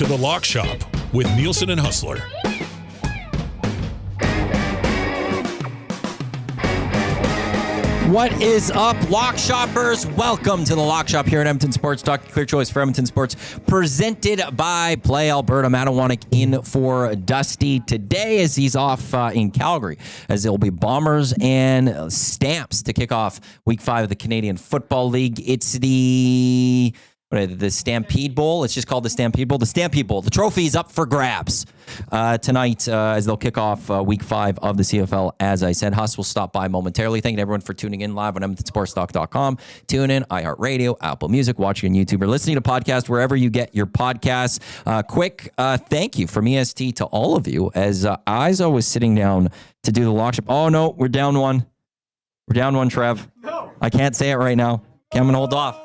to The Lock Shop with Nielson and Hustler. What is up, Lock Shoppers? Welcome to the Lock Shop here at Edmonton Sports Talk. Clear choice for Edmonton Sports, presented by Play Alberta. Iwanyk in for Dusty today as he's off in Calgary, as there will be Bombers and Stamps to kick off Week 5 of the Canadian Football League. It's the Stampede Bowl. It's just called the Stampede Bowl. The Stampede Bowl. The trophy is up for grabs tonight as they'll kick off Week 5 of the CFL. As I said, Huss will stop by momentarily. Thank you to everyone for tuning in live on EdmontonSportsTalk.com. Tune in, iHeartRadio, Apple Music, watching on YouTube, or listening to podcasts wherever you get your podcasts. Quick thank you from EST to all of you as Izo was sitting down to do the Lock Shop. Oh, no, we're down one. We're down one, Trev. No. I can't say it right now. Okay, I'm going to hold off.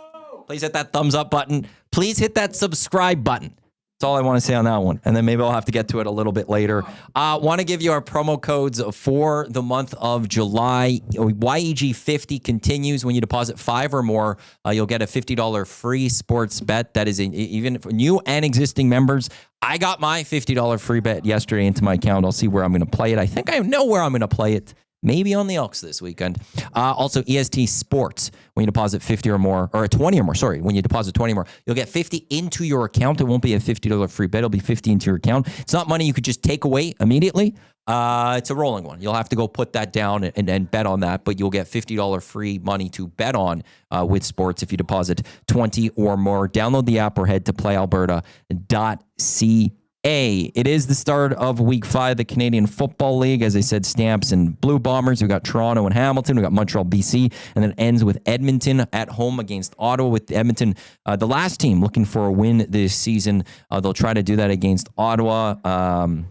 Please hit that thumbs up button. Please hit that subscribe button. That's all I want to say on that one. And then maybe I'll have to get to it a little bit later. Want to give you our promo codes for the month of July. YEG50 continues. When you deposit $5 or more, you'll get a $50 free sports bet. That is even for new and existing members. I got my $50 free bet yesterday into my account. I'll see where I'm going to play it. I think I know where I'm going to play it. Maybe on the Elks this weekend. Also, EST Sports, when you deposit 50 or more, or 20 or more, sorry, when you deposit 20 or more, you'll get 50 into your account. It won't be a $50 free bet. It'll be 50 into your account. It's not money you could just take away immediately. It's a rolling one. You'll have to go put that down and bet on that, but you'll get $50 free money to bet on with sports if you deposit 20 or more. Download the app or head to playalberta.ca. It is the start of Week 5 of the Canadian Football League. As I said, Stamps and Blue Bombers. We've got Toronto and Hamilton. We've got Montreal, BC. And then ends with Edmonton at home against Ottawa, with Edmonton, the last team looking for a win this season. They'll try to do that against Ottawa. I'll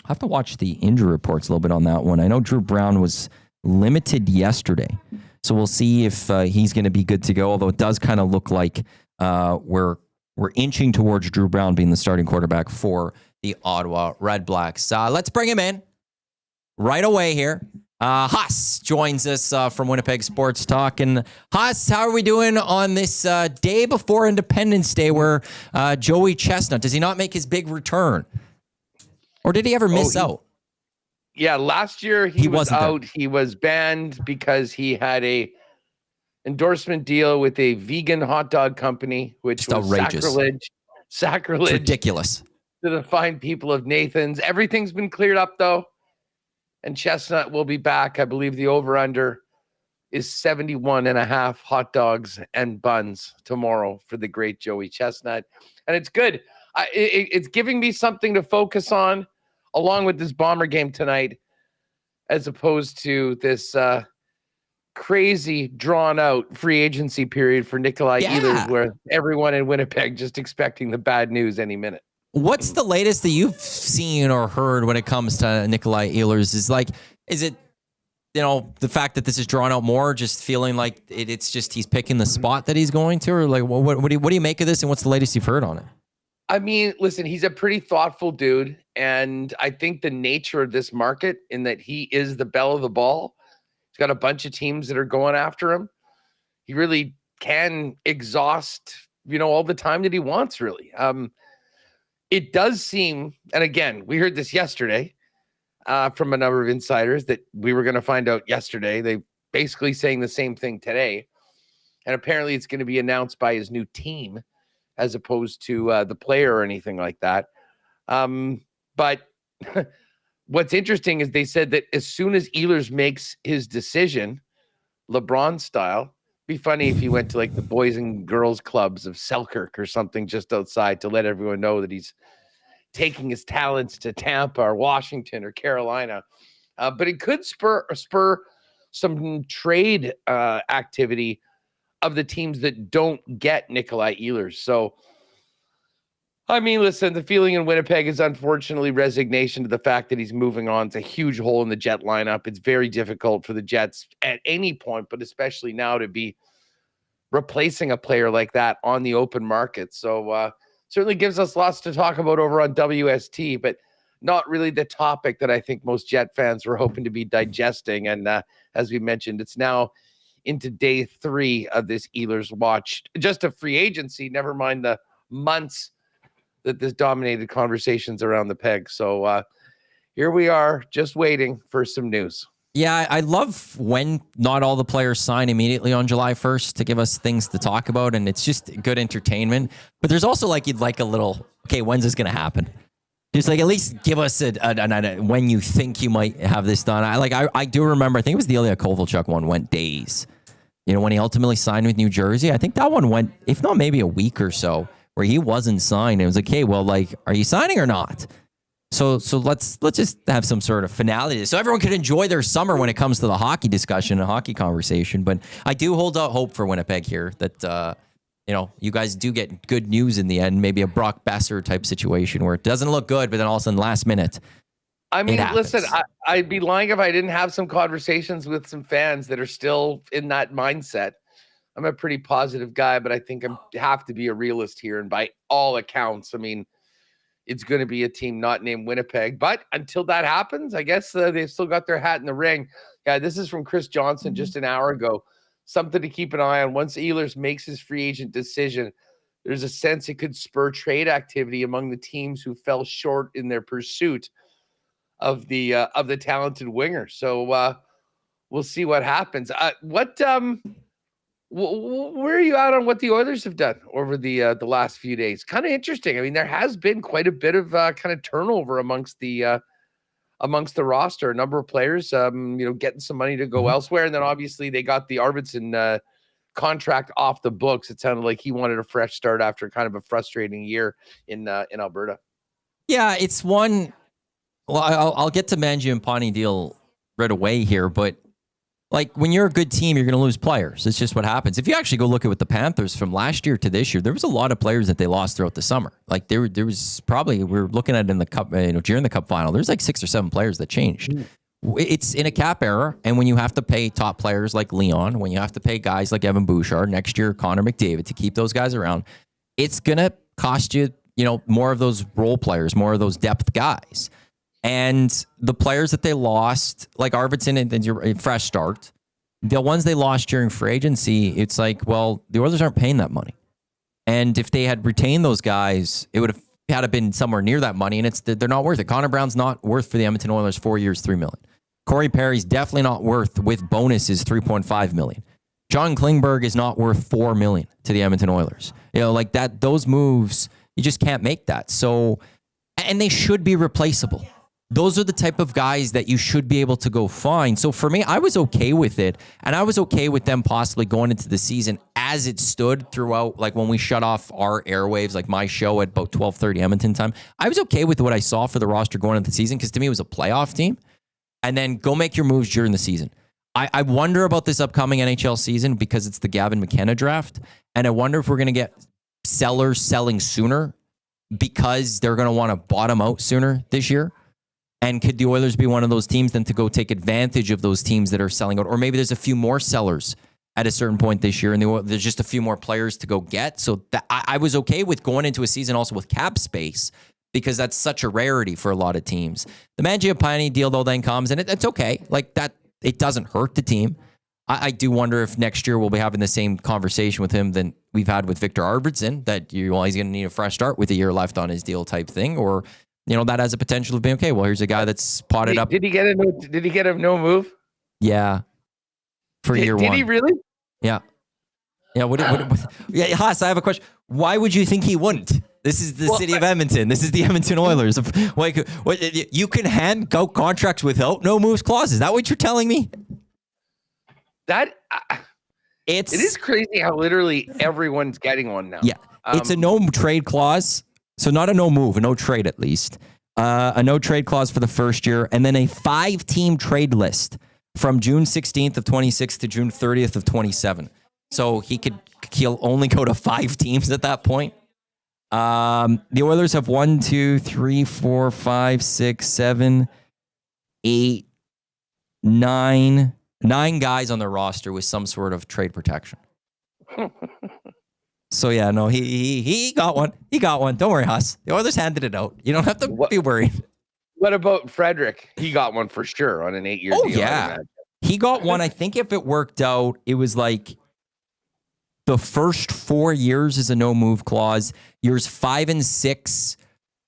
have to watch the injury reports a little bit on that one. I know Drew Brown was limited yesterday, so we'll see if he's going to be good to go, although it does kind of look like we're inching towards Drew Brown being the starting quarterback for the Ottawa Redblacks. Let's bring him in right away here. Huss joins us from Winnipeg Sports Talk. And Huss, how are we doing on this day before Independence Day where Joey Chestnut, does he not make his big return? Or did he ever miss out? Yeah, last year he was out. There. He was banned because he had a endorsement deal with a vegan hot dog company, which just was outrageous. Sacrilege. It's ridiculous. To the fine people of Nathan's. Everything's been cleared up, though. And Chestnut will be back. I believe the over-under is 71.5 hot dogs and buns tomorrow for the great Joey Chestnut. And it's good. It's giving me something to focus on along with this Bomber game tonight, as opposed to this crazy drawn out free agency period for Nikolai Ehlers, where everyone in Winnipeg just expecting the bad news any minute. What's the latest that you've seen or heard when it comes to Nikolai Ehlers? Is it the fact that this is drawn out more, just feeling like it's just he's picking the spot that he's going to, or like what do you make of this, and what's the latest you've heard on it? I mean, listen, he's a pretty thoughtful dude, and I think the nature of this market, in that he is the belle of the ball. He's got a bunch of teams that are going after him. He really can exhaust, all the time that he wants, really. It does seem, and again, we heard this yesterday from a number of insiders that we were going to find out yesterday. They basically saying the same thing today. And apparently it's going to be announced by his new team as opposed to the player or anything like that. But what's interesting is they said that as soon as Ehlers makes his decision, LeBron style, be funny if he went to like the boys and girls clubs of Selkirk or something just outside to let everyone know that he's taking his talents to Tampa or Washington or Carolina. But it could spur some trade activity of the teams that don't get Nikolai Ehlers. So, I mean, listen, the feeling in Winnipeg is unfortunately resignation to the fact that he's moving on. It's a huge hole in the Jet lineup. It's very difficult for the Jets at any point, but especially now, to be replacing a player like that on the open market. So certainly gives us lots to talk about over on WST, but not really the topic that I think most Jet fans were hoping to be digesting. And as we mentioned, it's now into day 3 of this Ehlers watch. Just a free agency, never mind the months that this dominated conversations around the peg. So here we are, just waiting for some news. Yeah, I love when not all the players sign immediately on July 1st to give us things to talk about, and it's just good entertainment. But there's also like you'd like a little, okay, when's this going to happen? Just like at least give us a when you think you might have this done. I do remember, I think it was the Ilya Kovalchuk one went days. You know, when he ultimately signed with New Jersey, I think that one went, if not maybe a week or so, where he wasn't signed. It was like, hey, well, like, are you signing or not? So let's just have some sort of finality so everyone can enjoy their summer when it comes to the hockey discussion and hockey conversation. But I do hold out hope for Winnipeg here that you guys do get good news in the end, maybe a Brock Besser type situation where it doesn't look good, but then all of a sudden last minute. I mean, listen, I'd be lying if I didn't have some conversations with some fans that are still in that mindset. I'm a pretty positive guy, but I think I have to be a realist here. And by all accounts, I mean, it's going to be a team not named Winnipeg. But until that happens, I guess they've still got their hat in the ring. Yeah, this is from Chris Johnson just an hour ago. Something to keep an eye on. Once Ehlers makes his free agent decision, there's a sense it could spur trade activity among the teams who fell short in their pursuit of the talented winger. So we'll see what happens. Where are you at on what the Oilers have done over the last few days? Kind of interesting. I mean, there has been quite a bit of kind of turnover amongst the roster. A number of players, getting some money to go elsewhere, and then obviously they got the Arvidsson contract off the books. It sounded like he wanted a fresh start after kind of a frustrating year in Alberta. Yeah, it's one. Well, I'll get to Mangiapane deal right away here, but like when you're a good team, you're going to lose players. It's just what happens. If you actually go look at what the Panthers from last year to this year, there was a lot of players that they lost throughout the summer. Like there was probably, we're looking at it in the cup, during the cup final, there's like 6 or 7 players that changed. It's in a cap era, and when you have to pay top players like Leon, when you have to pay guys like Evan Bouchard, next year Connor McDavid, to keep those guys around, it's going to cost you, more of those role players, more of those depth guys. And the players that they lost, like Arvidsson and your fresh start, the ones they lost during free agency, it's like, well, the Oilers aren't paying that money. And if they had retained those guys, it would have had to been somewhere near that money, and they're not worth it. Connor Brown's not worth for the Edmonton Oilers 4 years, $3 million. Corey Perry's definitely not worth, with bonuses, $3.5 million. John Klingberg is not worth $4 million to the Edmonton Oilers. Like that, those moves, you just can't make that. So, and they should be replaceable. Those are the type of guys that you should be able to go find. So for me, I was okay with it. And I was okay with them possibly going into the season as it stood throughout, like when we shut off our airwaves, like my show at about 12:30 Edmonton time. I was okay with what I saw for the roster going into the season, because to me it was a playoff team. And then go make your moves during the season. I wonder about this upcoming NHL season, because it's the Gavin McKenna draft. And I wonder if we're going to get sellers selling sooner because they're going to want to bottom out sooner this year. And could the Oilers be one of those teams then to go take advantage of those teams that are selling out? Or maybe there's a few more sellers at a certain point this year, and there's just a few more players to go get. So I was okay with going into a season also with cap space, because that's such a rarity for a lot of teams. The Mangiapane deal, though, then comes, and it's okay. Like that, it doesn't hurt the team. I do wonder if next year we'll be having the same conversation with him than we've had with Victor Arvidsson, that he's going to need a fresh start with a year left on his deal type thing, or that has a potential of being okay. Well, here's a guy that's potted up. Did he get a no move? Yeah, for year one. Did he really? Yeah. Yeah. Yeah, Haas, I have a question. Why would you think he wouldn't? This is the city of Edmonton. This is the Edmonton Oilers. You can hand out contracts without no moves clause. Is that what you're telling me? It is crazy how literally everyone's getting one now. Yeah, it's a no trade clause. So not a no move, a no trade at least. A no trade clause for the first year, and then a 5-team trade list from June 16th of 26 to June 30th of 27. So he'll only go to 5 teams at that point. The Oilers have 1, 2, 3, 4, 5, 6, 7, 8, 9 guys on their roster with some sort of trade protection. So yeah, no, he got one. He got one. Don't worry, Huss. The Oilers handed it out. You don't have to be worried. What about Frederick? He got one for sure on an 8-year deal. Yeah. He got one. I think if it worked out, it was like The first 4 years is a no move clause. Years 5 and 6,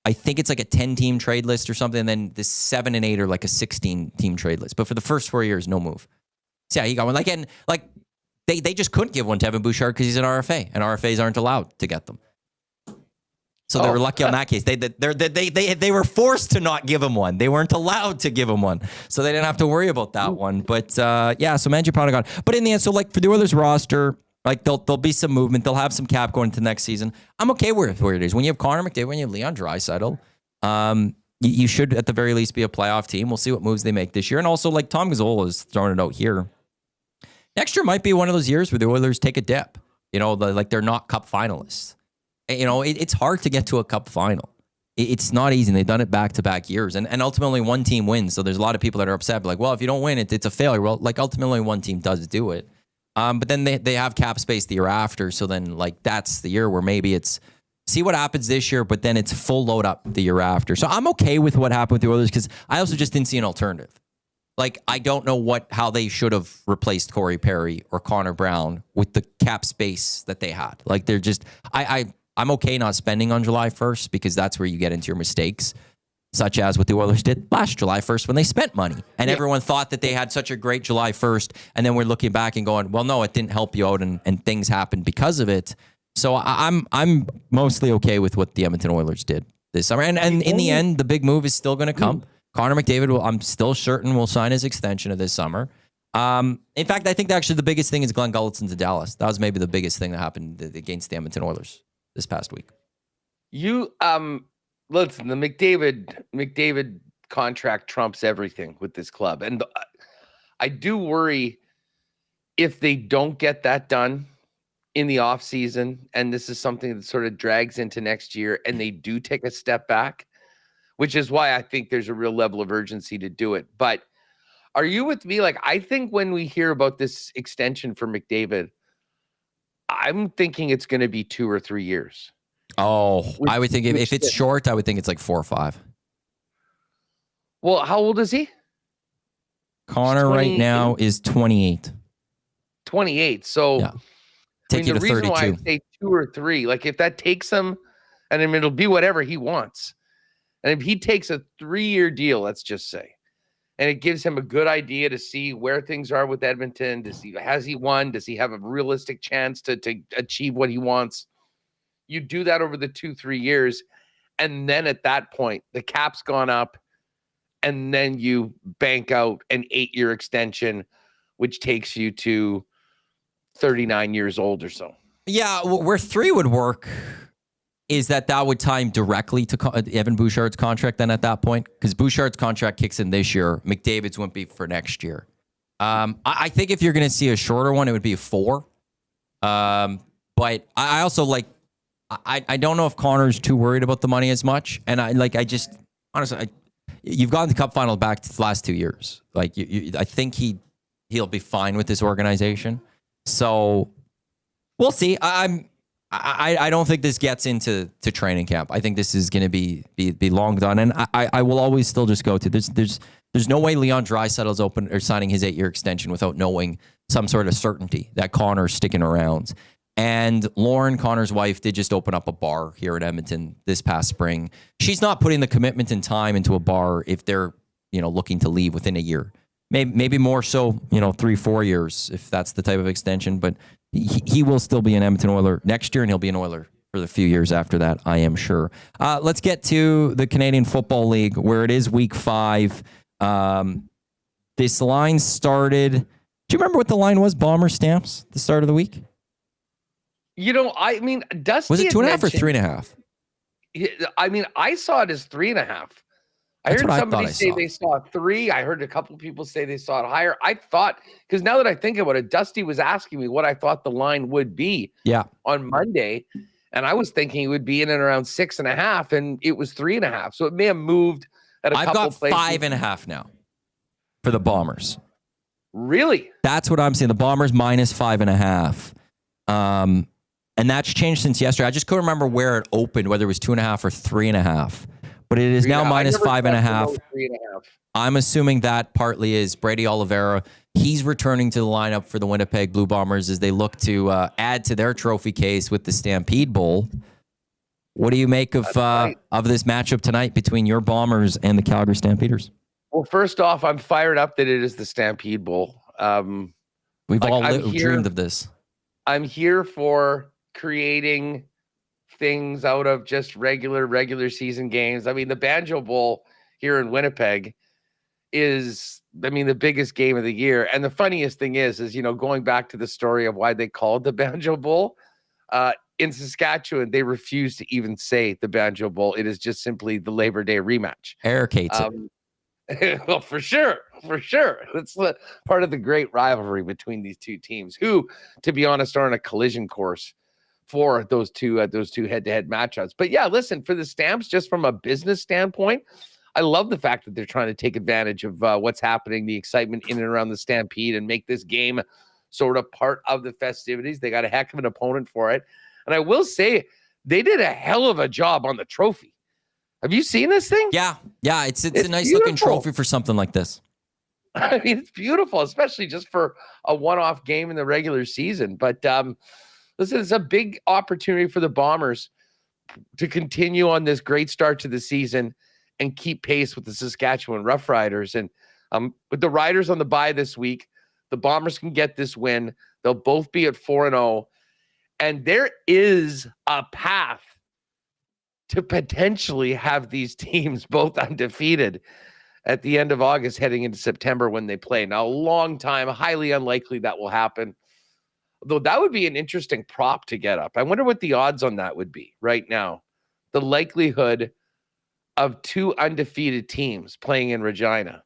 I think it's like a 10-team trade list or something. And then the 7 and 8 are like a 16-team trade list. But for the first 4 years, no move. So yeah, he got one. They just couldn't give one to Evan Bouchard because he's an RFA, and RFAs aren't allowed to get them. So they were lucky on that case. They were forced to not give him one. They weren't allowed to give him one, so they didn't have to worry about that one. But so Mangiapane got. But in the end, so like for the Oilers roster, like there'll be some movement. They'll have some cap going into next season. I'm okay with where it is. When you have Connor McDavid, when you have Leon Draisaitl, you should at the very least be a playoff team. We'll see what moves they make this year. And also, like Tom Gazzola is throwing it out here. Next year might be one of those years where the Oilers take a dip. They're not cup finalists. It's hard to get to a cup final. It's not easy. And they've done it back-to-back years. And ultimately, one team wins. So there's a lot of people that are upset. Like, well, if you don't win, it's a failure. Well, like, ultimately, one team does do it. But then they have cap space the year after. So then, like, that's the year where maybe it's see what happens this year, but then it's full load up the year after. So I'm okay with what happened with the Oilers because I also just didn't see an alternative. Like, I don't know how they should have replaced Corey Perry or Connor Brown with the cap space that they had. Like, they're just I'm okay not spending on July 1st because that's where you get into your mistakes, such as what the Oilers did last July 1st when they spent money. And everyone thought that they had such a great July 1st. And then we're looking back and going, well, no, it didn't help you out and things happened because of it. So I'm mostly okay with what the Edmonton Oilers did this summer. And in the end, the big move is still going to come. Connor McDavid, I'm still certain, will sign his extension of this summer. In fact, I think actually the biggest thing is Glenn Gulutzon to Dallas. That was maybe the biggest thing that happened against the Edmonton Oilers this past week. Listen, the McDavid contract trumps everything with this club. And I do worry if they don't get that done in the offseason, and this is something that sort of drags into next year, and they do take a step back, which is why I think there's a real level of urgency to do it. But are you with me? Like, I think when we hear about this extension for McDavid, I'm thinking it's going to be 2 or 3 years. Oh, I would think if it's short, I would think it's like 4 or 5. Well, how old is he? Connor right now is 28. 28. So yeah. Take you to 32. The reason why I say 2 or 3, like if that takes him, and I mean, it'll be whatever he wants. And if he takes a 3-year deal, let's just say, and it gives him a good idea to see where things are with Edmonton, to see, has he won? Does he have a realistic chance to achieve what he wants? You do that over the 2-3 years. And then at that point, the cap's gone up, and then you bank out an 8-year extension, which takes you to 39 years old or so. Yeah, where 3 would work is that would tie him directly to Evan Bouchard's contract then at that point, because Bouchard's contract kicks in this year. McDavid's wouldn't be for next year. I think if you're going to see a shorter one, it would be a 4. But I also like, I don't know if Connor's too worried about the money as much. And honestly, you've gotten the cup final back to the last 2 years. Like, I think he'll be fine with this organization. So we'll see. I don't think this gets into training camp. I think this is going to be long done. And I will always still just go to there's no way Leon Draisaitl's open or signing his 8-year extension without knowing some sort of certainty that Connor's sticking around. And Lauren, Connor's wife, did just open up a bar here in Edmonton this past spring. She's not putting the commitment and time into a bar if they're, looking to leave within a year. Maybe more so, 3-4 years, if that's the type of extension. But he will still be an Edmonton Oiler next year, and he'll be an Oiler for the few years after that, I am sure. Let's get to the Canadian Football League, where it is week 5. This line started. Do you remember what the line was, Bomber Stamps, at the start of the week? Dusty was it 2.5 or 3.5? I mean, I saw it as 3.5. I heard somebody say they saw 3. I heard a couple of people say they saw it higher. I thought, because now that I think about it, Dusty was asking me what I thought the line would be on Monday. And I was thinking it would be in and around 6.5, and it was 3.5. So it may have moved at a couple places. I've got 5.5 now for the Bombers. Really? That's what I'm saying. The Bombers minus 5.5. And that's changed since yesterday. I just couldn't remember where it opened, whether it was 2.5 or 3.5. But it is now minus 5.5. I'm assuming that partly is Brady Oliveira He's returning to the lineup for the Winnipeg Blue Bombers as they look to add to their trophy case with the Stampede Bowl. What do you make of this matchup tonight between your Bombers and the Calgary Stampeders? Well, first off, I'm fired up that it is the Stampede Bowl. We've all dreamed of this. I'm here for creating things out of just regular season games. I mean, the Banjo Bowl here in Winnipeg is, the biggest game of the year. And the funniest thing is, going back to the story of why they called the Banjo Bowl, in Saskatchewan, they refuse to even say the Banjo Bowl. It is just simply the Labor Day rematch. Eric hates it. Well, for sure. That's part of the great rivalry between these two teams, who, to be honest, are on a collision course for those two head-to-head matchups. But yeah, listen, for the Stamps, just from a business standpoint, I love the fact that they're trying to take advantage of what's happening, the excitement in and around the Stampede, and make this game sort of part of the festivities. They got a heck of an opponent for it. And I will say, they did a hell of a job on the trophy. Have you seen this thing? Yeah. It's a nice looking trophy for something like this. I mean, it's beautiful, especially just for a one-off game in the regular season. But listen, it's a big opportunity for the Bombers to continue on this great start to the season and keep pace with the Saskatchewan Roughriders. And with the Riders on the bye this week, the Bombers can get this win. They'll both be at 4-0. And there is a path to potentially have these teams both undefeated at the end of August, heading into September when they play. Now, a long time, highly unlikely that will happen. Though that would be an interesting prop to get up. I wonder what the odds on that would be right now. The likelihood of two undefeated teams playing in Regina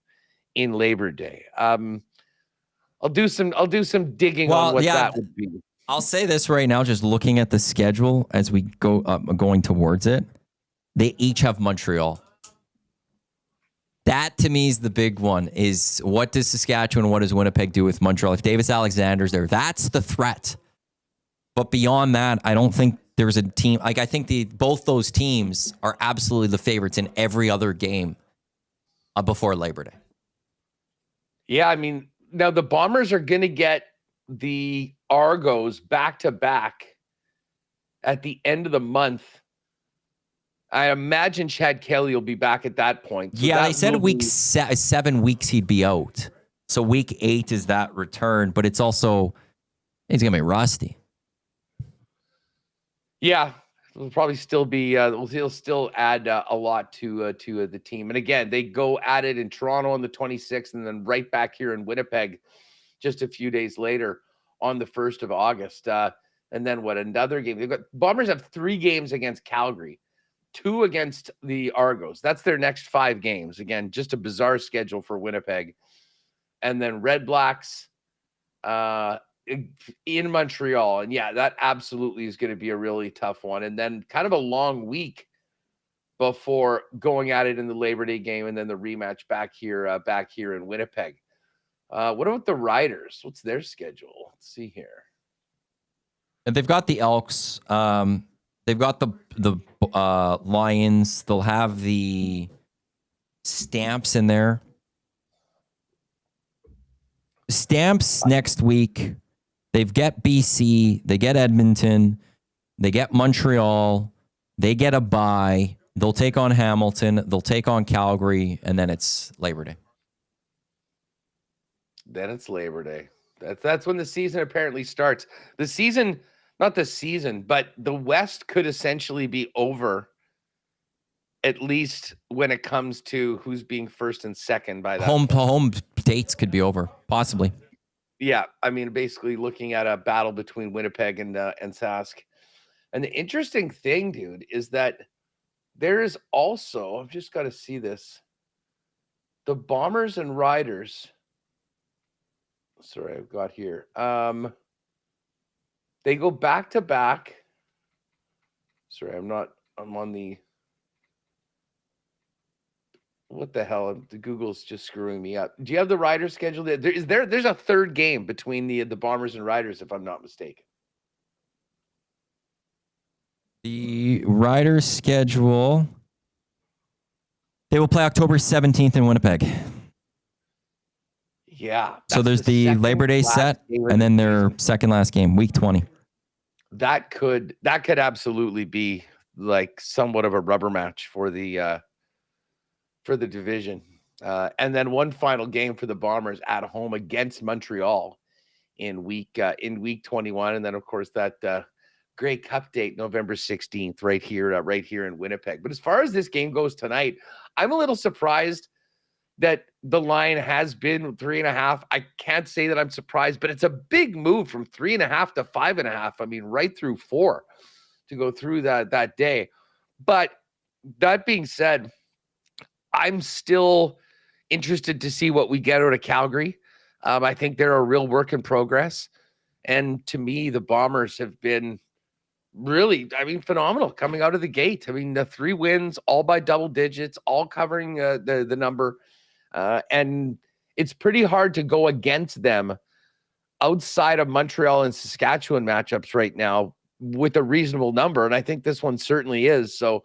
in Labor Day. I'll do some digging on what that would be. I'll say this right now, just looking at the schedule as we go going towards it, they each have Montreal. That, to me, is the big one, is what does Saskatchewan, what does Winnipeg do with Montreal? If Davis Alexander's there, that's the threat. But beyond that, I don't think there's a team. I think both those teams are absolutely the favorites in every other game before Labor Day. Yeah, now the Bombers are going to get the Argos back-to-back at the end of the month. I imagine Chad Kelly will be back at that point. So they said week 7 weeks he'd be out. So week 8 is that return, but it's also, he's going to be rusty. Yeah, it'll probably still be, he'll still add a lot to the team. And again, they go at it in Toronto on the 26th and then right back here in Winnipeg just a few days later on the 1st of August. And then another game? They've got Bombers have 3 games against Calgary, 2 against the Argos. That's their next 5 games. Again, just a bizarre schedule for Winnipeg. And then Redblacks in Montreal. And yeah, that absolutely is going to be a really tough one. And then kind of a long week before going at it in the Labor Day game and then the rematch back here in Winnipeg. What about the Riders? What's their schedule? Let's see here. And they've got the Elks. They've got the Lions. They'll have the Stamps in there. Stamps next week. They get BC. They get Edmonton. They get Montreal. They get a bye. They'll take on Hamilton. They'll take on Calgary. And then it's Labor Day. Then it's Labor Day. That's when the season apparently starts. The season, not the season, but the West could essentially be over, at least when it comes to who's being first and second by that. Home dates could be over, possibly. Yeah, basically looking at a battle between Winnipeg and Sask. And the interesting thing, dude, is that there is also, I've just got to see this, the Bombers and Riders. Sorry, I've got here. They go back to back. Sorry, I'm on the. What the hell? The Google's just screwing me up. Do you have the Riders schedule? There's a third game between the Bombers and Riders, if I'm not mistaken. The Riders schedule. They will play October 17th in Winnipeg. Yeah. So there's the Labor Day set, and then their second last game, week 20. That could absolutely be like somewhat of a rubber match for the division. And then one final game for the Bombers at home against Montreal in week 21, and then of course that Grey Cup date, November 16th, right here in Winnipeg. But as far as this game goes tonight, I'm a little surprised that the line has been 3.5. I can't say that I'm surprised, but it's a big move from 3.5 to 5.5. I mean, right through 4 to go through that day. But that being said, I'm still interested to see what we get out of Calgary. I think they're a real work in progress. And to me, the Bombers have been really, phenomenal coming out of the gate. I mean, the 3 wins, all by double digits, all covering the number. And it's pretty hard to go against them outside of Montreal and Saskatchewan matchups right now with a reasonable number. And I think this one certainly is. So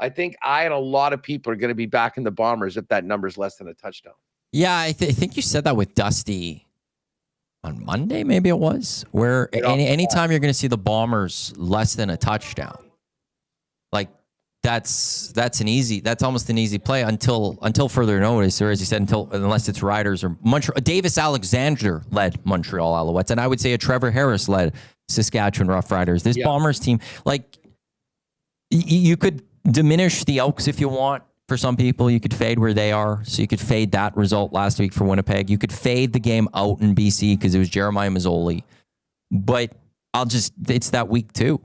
I think I and a lot of people are going to be backing the Bombers if that number is less than a touchdown. Yeah, I think you said that with Dusty on Monday, maybe it was, where anytime you're going to see the Bombers less than a touchdown, like that's almost an easy play until further notice, or as you said, unless it's Riders or Montreal. Davis Alexander led Montreal Alouettes, and I would say a Trevor Harris led Saskatchewan Roughriders. This Bombers team, like you could diminish the Elks if you want. For some people, you could fade where they are. So you could fade that result last week for Winnipeg. You could fade the game out in BC because it was Jeremiah Mazzoli. But it's that week too.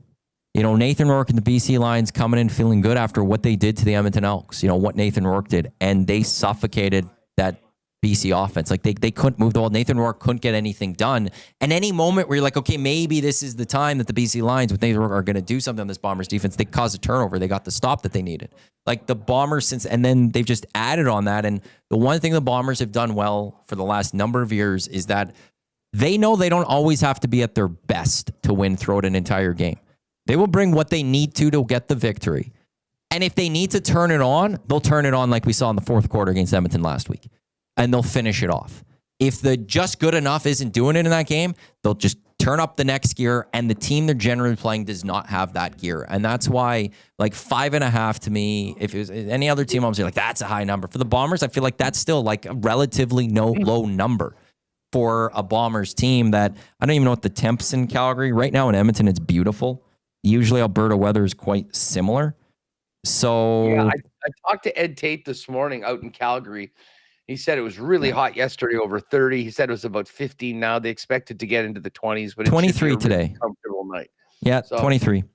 You know, Nathan Rourke and the BC Lions coming in feeling good after what they did to the Edmonton Elks. You know, what Nathan Rourke did. And they suffocated that BC offense. Like they couldn't move the ball. Nathan Rourke couldn't get anything done. And any moment where you're like, okay, maybe this is the time that the BC Lions with Nathan Rourke are going to do something on this Bombers defense. They caused a turnover. They got the stop that they needed. Like the Bombers and then they've just added on that. And the one thing the Bombers have done well for the last number of years is that they know they don't always have to be at their best to win throughout an entire game. They will bring what they need to get the victory. And if they need to turn it on, they'll turn it on like we saw in the fourth quarter against Edmonton last week. And they'll finish it off. If the just good enough isn't doing it in that game, they'll just turn up the next gear, and the team they're generally playing does not have that gear. And that's why, like, 5.5 to me, if it was any other team, I was like, that's a high number. For the Bombers, I feel like that's still like a relatively low number for a Bombers team that I don't even know what the temps in Calgary. Right now in Edmonton, it's beautiful. Usually Alberta weather is quite similar. So yeah, I talked to Ed Tate this morning out in Calgary. He said it was really hot yesterday, over 30. He said it was about 15 now. They expected to get into the 20s, but 23 today. Really comfortable night. Yeah, so, 23.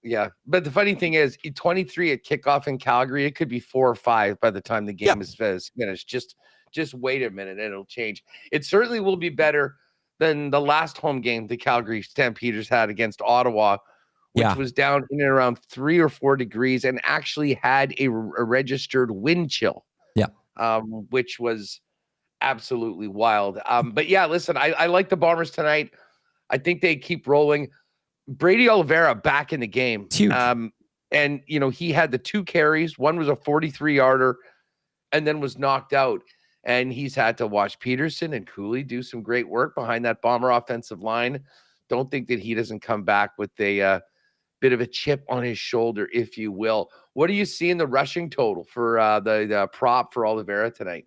Yeah, but the funny thing is, 23 at kickoff in Calgary, it could be 4 or 5 by the time the game is finished. Just wait a minute, and it'll change. It certainly will be better than the last home game the Calgary Stampeders had against Ottawa, which was down in and around 3 or 4 degrees and actually had a registered wind chill. Which was absolutely wild. But yeah, listen, I like the Bombers tonight. I think they keep rolling. Brady Oliveira back in the game. Huge. And, you know, he had the 2 carries. One was a 43-yarder and then was knocked out. And he's had to watch Paterson and Cooley do some great work behind that Bomber offensive line. Don't think that he doesn't come back with a bit of a chip on his shoulder, if you will. What do you see in the rushing total for the prop for Oliveira tonight?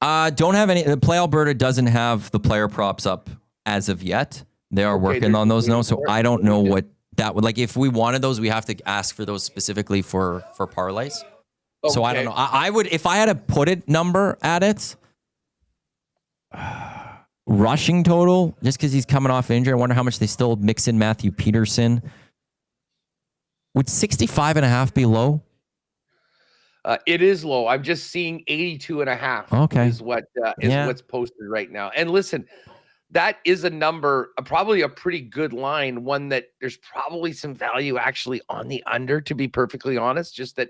Don't have any. The Play Alberta doesn't have the player props up as of yet. They are working on those now, so I don't know what that would like. If we wanted those, we have to ask for those specifically for parlays. Okay. So I don't know. I would, if I had to put a number at it, rushing total, just because he's coming off injury. I wonder how much they still mix in Matthew Paterson. Would 65.5 be low? It is low. I'm just seeing 82.5. Okay, is what's posted right now. And listen, that is a number, probably a pretty good line. One that there's probably some value actually on the under, to be perfectly honest. Just that,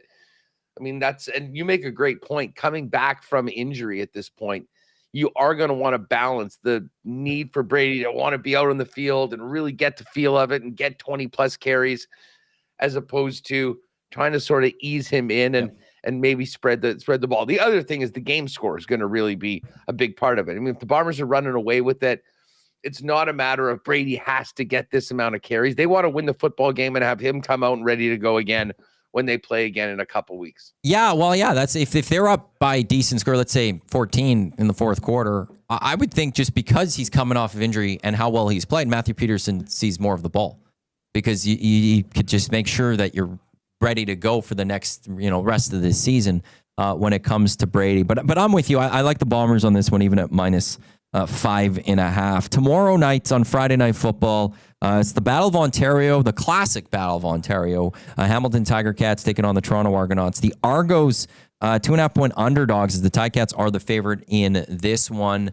I mean, and you make a great point. Coming back from injury at this point, you are going to want to balance the need for Brady to want to be out on the field and really get the feel of it and get 20 plus carries, as opposed to trying to sort of ease him in and maybe spread the ball. The other thing is the game score is going to really be a big part of it. I mean, if the Bombers are running away with it, it's not a matter of Brady has to get this amount of carries. They want to win the football game and have him come out and ready to go again when they play again in a couple weeks. Yeah, well, yeah, that's if they're up by a decent score, let's say 14 in the fourth quarter, I would think just because he's coming off of injury and how well he's played, Matthew Paterson sees more of the ball because you could just make sure that you're ready to go for the next, rest of this season when it comes to Brady. But I'm with you. I like the Bombers on this one, even at minus 5.5. Tomorrow night on Friday Night Football, it's the Battle of Ontario, the classic Battle of Ontario. Hamilton Tiger Cats taking on the Toronto Argonauts. The Argos, 2.5-point underdogs, as the Ticats are the favorite in this one.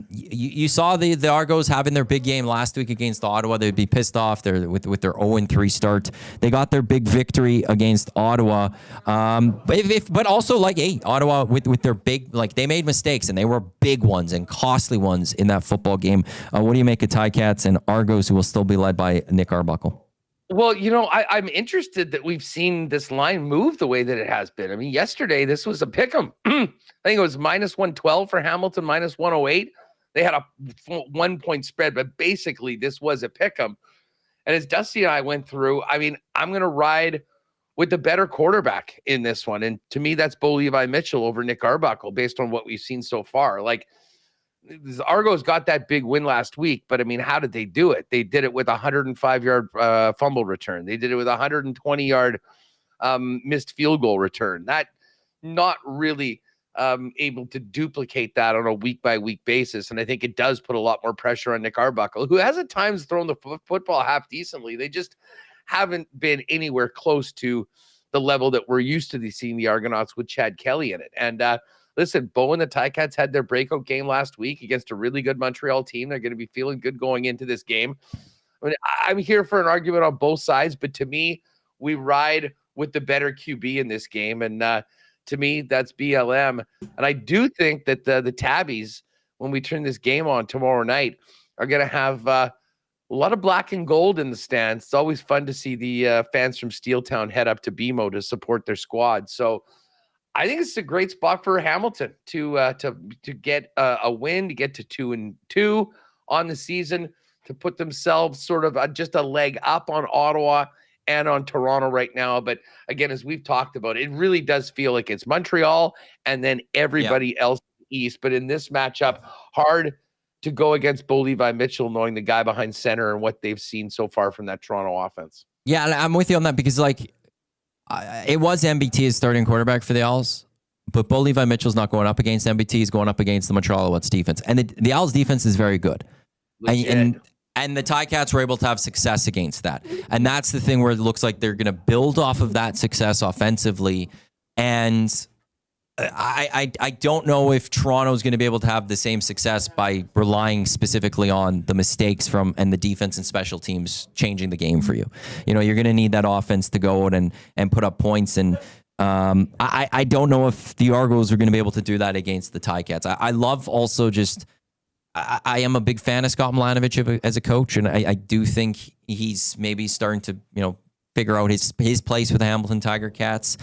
You saw the Argos having their big game last week against Ottawa. They'd be pissed off with their 0-3 start. They got their big victory against Ottawa. But also Ottawa with their big, they made mistakes and they were big ones and costly ones in that football game. What do you make of Ticats and Argos, who will still be led by Nick Arbuckle? Well, I'm interested that we've seen this line move the way that it has been. I mean, yesterday, this was a pick'em. I think it was minus 112 for Hamilton, minus 108. They had a 1-point spread, but basically this was a pick'em. And as Dusty and I went through, I mean, I'm going to ride with the better quarterback in this one. And to me, that's Bo Levi Mitchell over Nick Arbuckle based on what we've seen so far. The Argos got that big win last week, but I mean, how did they do it? They did it with a 105-yard fumble return. They did it with a 120-yard missed field goal return. That not really able to duplicate that on a week-by-week basis, and I think it does put a lot more pressure on Nick Arbuckle, who has at times thrown the football half decently. They just haven't been anywhere close to the level that we're used to seeing the Argonauts with Chad Kelly in it. And listen, Bo and the Ticats had their breakout game last week against a really good Montreal team. They're going to be feeling good going into this game. I mean, I'm here for an argument on both sides, but to me, we ride with the better QB in this game. And to me, that's BLM. And I do think that the Tabbies, when we turn this game on tomorrow night, are going to have a lot of black and gold in the stands. It's always fun to see the fans from Steeltown head up to BMO to support their squad. So I think it's a great spot for Hamilton to get a win, to get to 2-2 on the season, to put themselves sort of just a leg up on Ottawa and on Toronto right now. But again, as we've talked about, it really does feel like it's Montreal and then everybody else east. But in this matchup, hard to go against Bo Levi Mitchell, knowing the guy behind center and what they've seen so far from that Toronto offense. Yeah, I'm with you on that because it was MBT as starting quarterback for the Owls, but Bo Levi Mitchell's not going up against MBT. He's going up against the Montreal Alouettes defense. And the Owls defense is very good. And the Ticats were able to have success against that. And that's the thing where it looks like they're going to build off of that success offensively. And I don't know if Toronto's going to be able to have the same success by relying specifically on the mistakes and the defense and special teams changing the game for you. You're going to need that offense to go out and put up points. And I don't know if the Argos are going to be able to do that against the Ticats. I love also I am a big fan of Scott Milanovic as a coach, and I do think he's maybe starting to, figure out his place with the Hamilton Tiger Cats.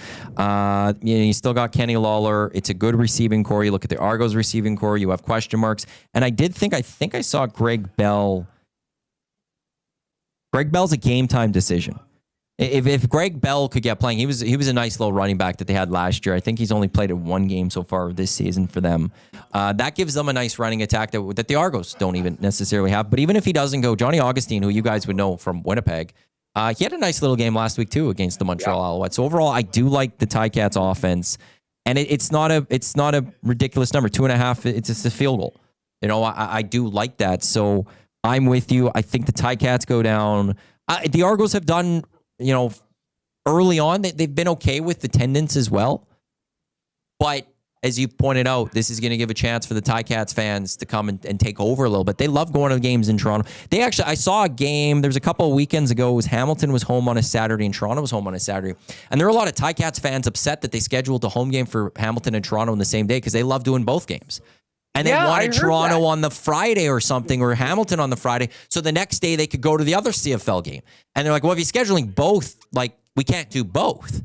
You still got Kenny Lawler. It's a good receiving core. You look at the Argos receiving core, you have question marks. And I think I saw Greg Bell. Greg Bell's a game time decision. If Greg Bell could get playing, he was a nice little running back that they had last year. I think he's only played in one game so far this season for them. That gives them a nice running attack that the Argos don't even necessarily have. But even if he doesn't go, Johnny Augustine, who you guys would know from Winnipeg, he had a nice little game last week too against the Montreal Alouettes. So overall, I do like the Ticats offense, and it's not a ridiculous number, 2.5. It's just a field goal. I do like that. So I'm with you. I think the Ticats go down. The Argos have done. Early on, they've been okay with the attendance as well. But as you pointed out, this is going to give a chance for the Ticats fans to come and take over a little bit. They love going to the games in Toronto. I saw a game, there was a couple of weekends ago, Hamilton was home on a Saturday and Toronto was home on a Saturday. And there were a lot of Ticats fans upset that they scheduled a home game for Hamilton and Toronto on the same day because they love doing both games. And they wanted Toronto on the Friday or something, or Hamilton on the Friday, so the next day they could go to the other CFL game. And they're like, well, if you're scheduling both, we can't do both.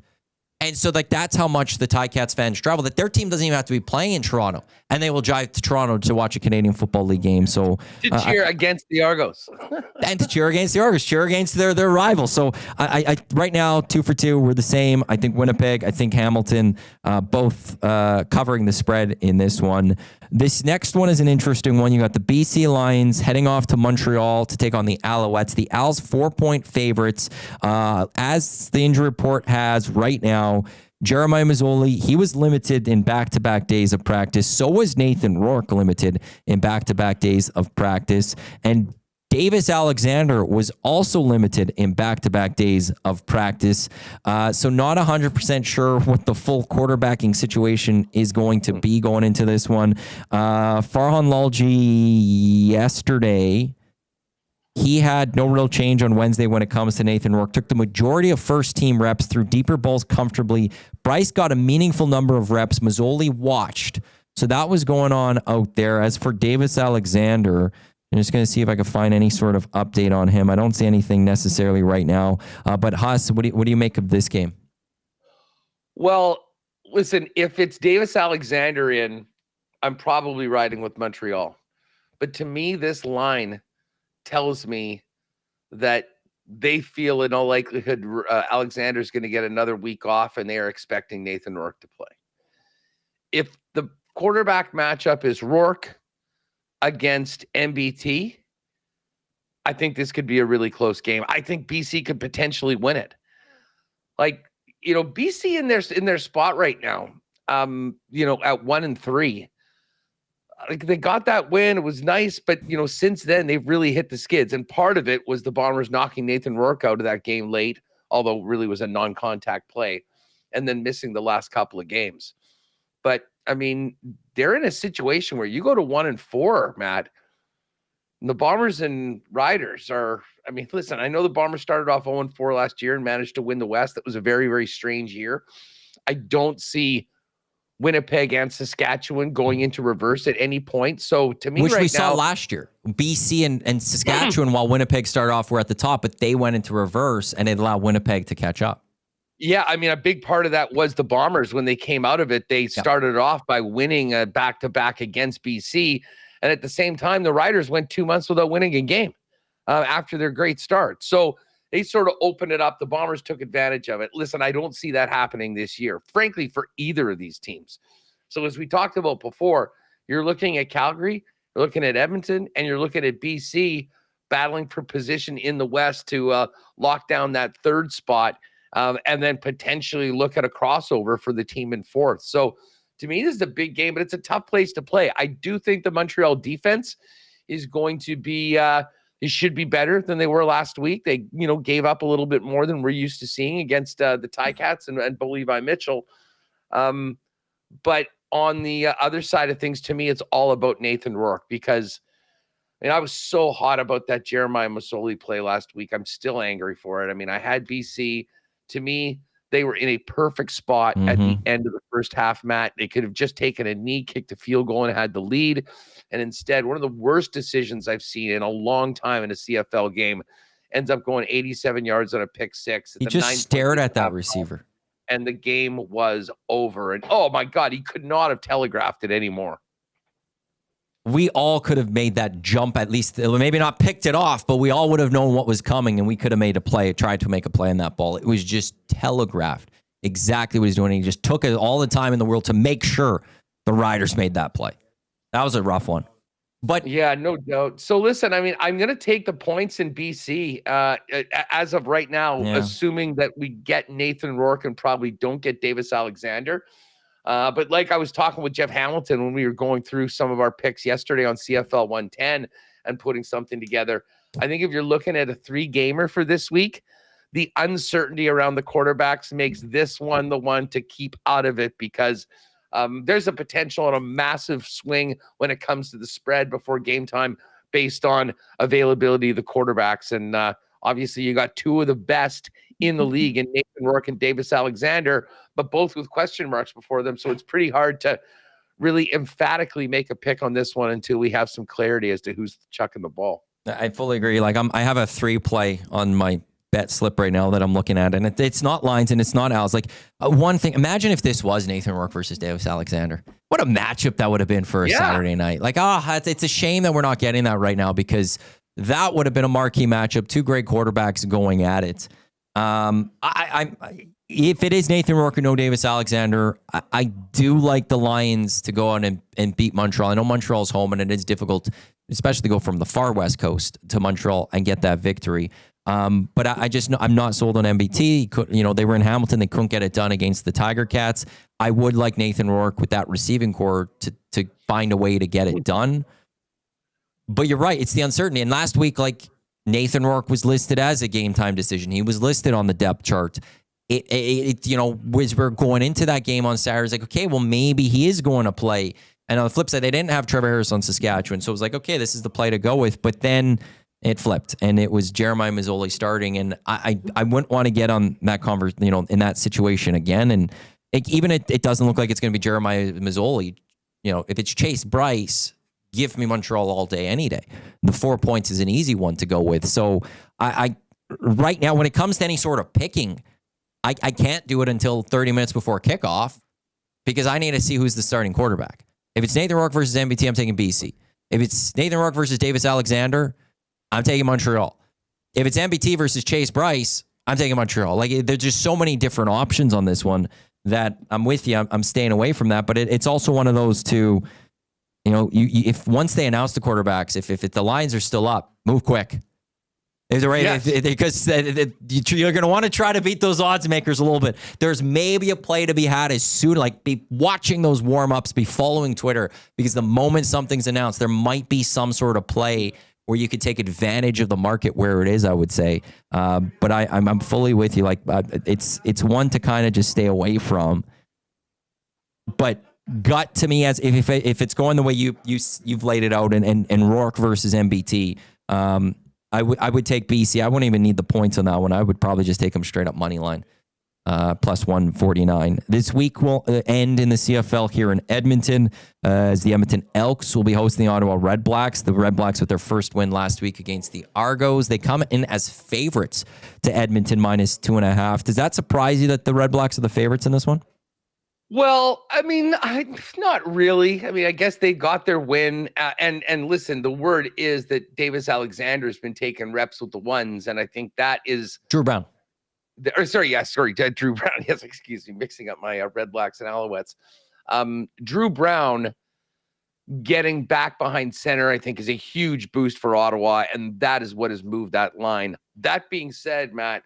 And so, like, that's how much the Ticats fans travel, that their team doesn't even have to be playing in Toronto, and they will drive to Toronto to watch a Canadian Football League game. So to cheer against the Argos. and to cheer against the Argos, cheer against their rival. So I right now, 2 for 2, we're the same. I think Winnipeg, I think Hamilton, both covering the spread in this one. This next one is an interesting one. You got the BC Lions heading off to Montreal to take on the Alouettes. The Als 4-point favorites. As the injury report has right now, Jeremiah Mazzoli, he was limited in back-to-back days of practice. So was Nathan Rourke limited in back-to-back days of practice. And Davis Alexander was also limited in back-to-back days of practice. So not 100% sure what the full quarterbacking situation is going to be going into this one. Farhan Lalji yesterday, he had no real change on Wednesday when it comes to Nathan Rourke. Took the majority of first-team reps, threw deeper balls comfortably. Bryce got a meaningful number of reps. Mazzoli watched. So that was going on out there. As for Davis Alexander, I'm just going to see if I can find any sort of update on him. I don't see anything necessarily right now. But Huss, what do you make of this game? Well, listen, if it's Davis Alexander in, I'm probably riding with Montreal. But to me, this line tells me that they feel in all likelihood Alexander's going to get another week off, and they are expecting Nathan Rourke to play. If the quarterback matchup is Rourke against MBT, I think this could be a really close game. I think BC could potentially win it. Like, BC in their spot right now, at 1-3. Like, they got that win. It was nice, but since then they've really hit the skids. And part of it was the Bombers knocking Nathan Rourke out of that game late, although it really was a non-contact play, and then missing the last couple of games. But I mean, they're in a situation where you go to 1-4, Matt. And the Bombers and Riders are, listen, I know the Bombers started off 0-4 last year and managed to win the West. That was a very, very strange year. I don't see Winnipeg and Saskatchewan going into reverse at any point. So to me, which right we now, saw last year, BC and Saskatchewan, while Winnipeg started off, were at the top, but they went into reverse and it allowed Winnipeg to catch up. Yeah, a big part of that was the Bombers. When they came out of it, they started off by winning a back-to-back against BC. And at the same time, the Riders went 2 months without winning a game after their great start. So they sort of opened it up. The Bombers took advantage of it. Listen, I don't see that happening this year, frankly, for either of these teams. So as we talked about before, you're looking at Calgary, you're looking at Edmonton, and you're looking at BC battling for position in the West to lock down that third spot. And then potentially look at a crossover for the team in fourth. So to me, this is a big game, but it's a tough place to play. I do think the Montreal defense is going to be, it should be better than they were last week. They, gave up a little bit more than we're used to seeing against the Ticats and Levi Mitchell. But on the other side of things, to me, it's all about Nathan Rourke, because I was so hot about that Jeremiah Mazzoli play last week. I'm still angry for it. I had BC. To me, they were in a perfect spot at the end of the first half, Matt. They could have just taken a knee, kicked a field goal, and had the lead. And instead, one of the worst decisions I've seen in a long time in a CFL game, ends up going 87 yards on a pick six. He just stared at that receiver. And the game was over. And, oh, my God, he could not have telegraphed it anymore. We all could have made that jump, at least maybe not picked it off, but we all would have known what was coming, and we could have made a play, tried to make a play on that ball. It was just telegraphed exactly what he's doing. He just took it all the time in the world to make sure the Riders made that play. That was a rough one. But yeah, no doubt. So listen, I'm going to take the points in BC as of right now, assuming that we get Nathan Rourke and probably don't get Davis Alexander. But like I was talking with Jeff Hamilton when we were going through some of our picks yesterday on CFL 110 and putting something together, I think if you're looking at a 3-gamer for this week, the uncertainty around the quarterbacks makes this one the one to keep out of it, because there's a potential on a massive swing when it comes to the spread before game time based on availability of the quarterbacks. And obviously you got two of the best in the league in Nathan Rourke and Davis Alexander, but both with question marks before them. So it's pretty hard to really emphatically make a pick on this one until we have some clarity as to who's chucking the ball. I fully agree. Like I have a 3 play on my bet slip right now that I'm looking at, and it's not Lions and it's not Owls. Like one thing, imagine if this was Nathan Rourke versus Davis Alexander. What a matchup that would have been for a Saturday night. Like, it's a shame that we're not getting that right now, because that would have been a marquee matchup. Two great quarterbacks going at it. If it is Nathan Rourke or no Davis Alexander, I do like the Lions to go on and beat Montreal. I know Montreal's home, and it is difficult, especially to go from the far west coast to Montreal and get that victory. But I just know I'm not sold on MBT. They were in Hamilton. They couldn't get it done against the Tiger Cats. I would like Nathan Rourke with that receiving core to find a way to get it done. But you're right. It's the uncertainty. And last week, Nathan Rourke was listed as a game time decision. He was listed on the depth chart. As we're going into that game on Saturday, it's like, okay, well, maybe he is going to play. And on the flip side, they didn't have Trevor Harris on Saskatchewan. So it was like, okay, this is the play to go with. But then it flipped, and it was Jeremiah Masoli starting. And I wouldn't want to get on that in that situation again. And it doesn't look like it's going to be Jeremiah Masoli. If it's Chase Bryce, give me Montreal all day, any day. The 4 points is an easy one to go with. So I right now, when it comes to any sort of picking, I can't do it until 30 minutes before kickoff, because I need to see who's the starting quarterback. If it's Nathan Rourke versus MBT, I'm taking BC. If it's Nathan Rourke versus Davis Alexander, I'm taking Montreal. If it's MBT versus Chase Bryce, I'm taking Montreal. There's just so many different options on this one that I'm with you. I'm staying away from that. But it's also one of those two, if once they announce the quarterbacks, if the lines are still up, move quick. Is it right? Yes. Because you're going to want to try to beat those odds makers a little bit. There's maybe a play to be had as soon, be watching those warm-ups, be following Twitter, because the moment something's announced, there might be some sort of play where you could take advantage of the market where it is, I would say. But I'm fully with you. It's one to kind of just stay away from. But gut to me, as if it's going the way you've laid it out, and Rourke versus MBT, I would take BC. I wouldn't even need the points on that one. I would probably just take them straight up money line, plus 149. This week will end in the CFL here in Edmonton, as the Edmonton Elks will be hosting the Ottawa Redblacks. The Redblacks with their first win last week against the Argos. They come in as favorites to Edmonton minus 2.5. Does that surprise you that the Redblacks are the favorites in this one? Well, not really. I guess they got their win. And listen, the word is that Davis Alexander's been taking reps with the ones, and I think that is Drew Brown. Drew Brown. Yes, excuse me, mixing up my Redblacks and Alouettes. Drew Brown getting back behind center, I think, is a huge boost for Ottawa, and that is what has moved that line. That being said, Matt,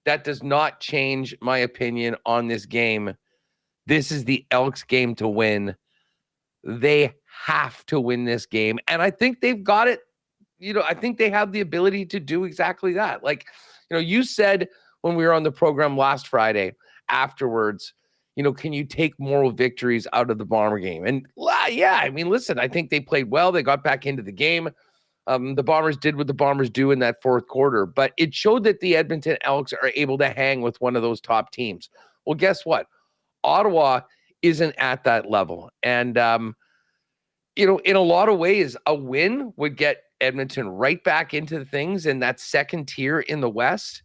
that does not change my opinion on this game. This is the Elks game to win. They have to win this game. And I think they've got it. I think they have the ability to do exactly that. You said when we were on the program last Friday afterwards, can you take moral victories out of the Bomber game? And yeah, listen, I think they played well. They got back into the game. The Bombers did what the Bombers do in that fourth quarter, but it showed that the Edmonton Elks are able to hang with one of those top teams. Well, guess what? Ottawa isn't at that level. And, in a lot of ways, a win would get Edmonton right back into things in that second tier in the West.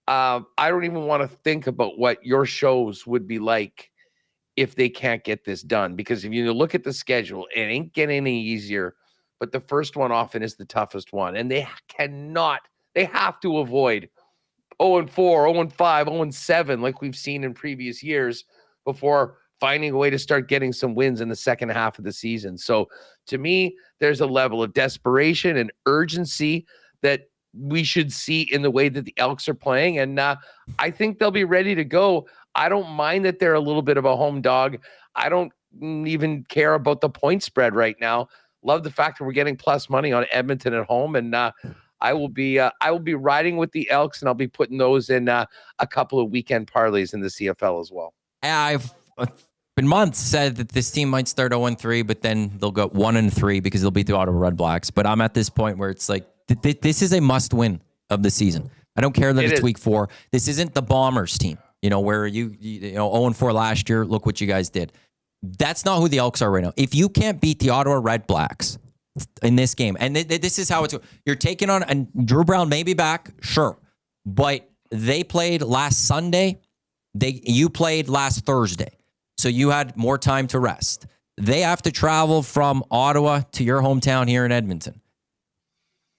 I don't even want to think about what your shows would be like if they can't get this done. Because if you look at the schedule, it ain't getting any easier. But the first one often is the toughest one. And they have to avoid 0-4, 0-5, 0-7, like we've seen in previous years, before finding a way to start getting some wins in the second half of the season. So to me, there's a level of desperation and urgency that we should see in the way that the Elks are playing. And I think they'll be ready to go. I don't mind that they're a little bit of a home dog. I don't even care about the point spread right now. Love the fact that we're getting plus money on Edmonton at home. And I will be riding with the Elks, and I'll be putting those in a couple of weekend parlays in the CFL as well. I've been months said that this team might start 0-3, but then they'll go 1-3 because they'll beat the Ottawa Redblacks. But I'm at this point where it's like, this is a must win of the season. I don't care that it's week 4. This isn't the Bombers team, where you 0-4 last year. Look what you guys did. That's not who the Elks are right now. If you can't beat the Ottawa Redblacks in this game, and this is how it's, you're taking on, and Drew Brown may be back, sure. but they played last Sunday. You played last Thursday, so you had more time to rest. They have to travel from Ottawa to your hometown here in Edmonton.